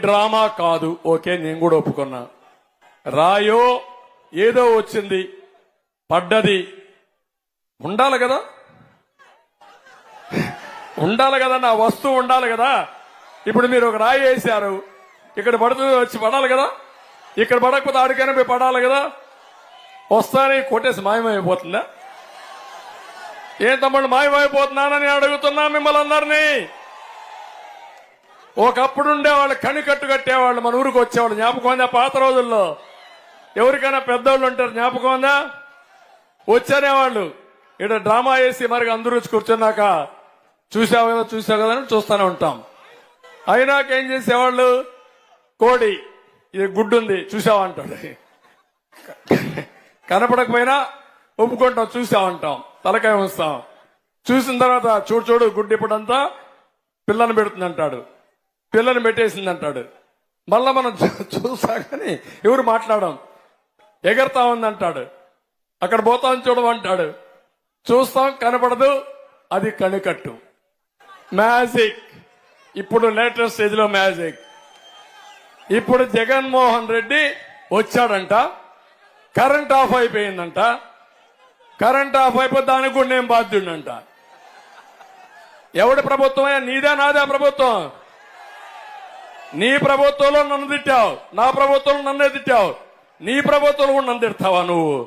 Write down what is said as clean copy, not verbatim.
Drama కాదు. Okay, నేను కూడా ఒప్పుకున్నా. రాయో ఏదో వచ్చింది, పడ్డది, ఉండాలి కదా, ఉండాలి కదా, నా వస్తువు ఉండాలి కదా. ఇప్పుడు మీరు ఒక రాయి వేశారు, ఇక్కడ పడుతుంది, వచ్చి పడాలి కదా. ఇక్కడ పడకపోతే ఆడికైనా పోయి పడాలి కదా. వస్తానే కొట్టేసి మాయమైపోతుందా? ఏం తమ్ముడు మాయమైపోతున్నానని అడుగుతున్నా మిమ్మల్ని అందరినీ. ఒకప్పుడు ఉండేవాళ్ళు, కనికట్టు కట్టేవాళ్ళు, మన ఊరికి వచ్చేవాళ్ళు. జ్ఞాపకం ఉందా? పాత రోజుల్లో ఎవరికైనా పెద్దవాళ్ళు ఉంటారు, జ్ఞాపకం ఉందా? వచ్చేవాళ్ళు ఇక్కడ డ్రామా వేసి మరి అందరూ వచ్చి కూర్చున్నాక చూసావు కదా అని చూస్తూనే ఉంటాం. అయినాక ఏం చేసేవాళ్ళు, కోడి ఇది గుడ్డు ఉంది చూసావంటాడు. కనపడకపోయినా ఒప్పుకుంటాం, చూసామంటాం, తలకాయ ఉంచుతాం. చూసిన తర్వాత చూడు గుడ్డు ఇప్పుడంతా పిల్లని పెడుతుంది అంటాడు, పిల్లని పెట్టేసింది అంటాడు. మళ్ళా మనం చూసాకని ఎవరు మాట్లాడడం, ఎగరతా ఉందంటాడు, అక్కడ పోతాం చూడమంటాడు. చూస్తాం, కనపడదు, అది కనికట్టు. మ్యాజిక్, ఇప్పుడు లేటెస్ట్ స్టేజ్ లో మ్యాజిక్. ఇప్పుడు జగన్మోహన్ రెడ్డి వచ్చాడంట, కరెంట్ ఆఫ్ అయిపోయిందంట. కరెంట్ ఆఫ్ అయిపోతే దానికి కూడా నేను బాధ్యుడంట. ఎవడి ప్రభుత్వమే? నీదే నాదే ప్రభుత్వం. నీ ప్రభుత్వంలో నన్ను తిట్టావు, నా ప్రభుత్వంలో నన్నే తిట్టావు, నీ ప్రభుత్వంలో కూడా నన్ను తిడతావా నువ్వు?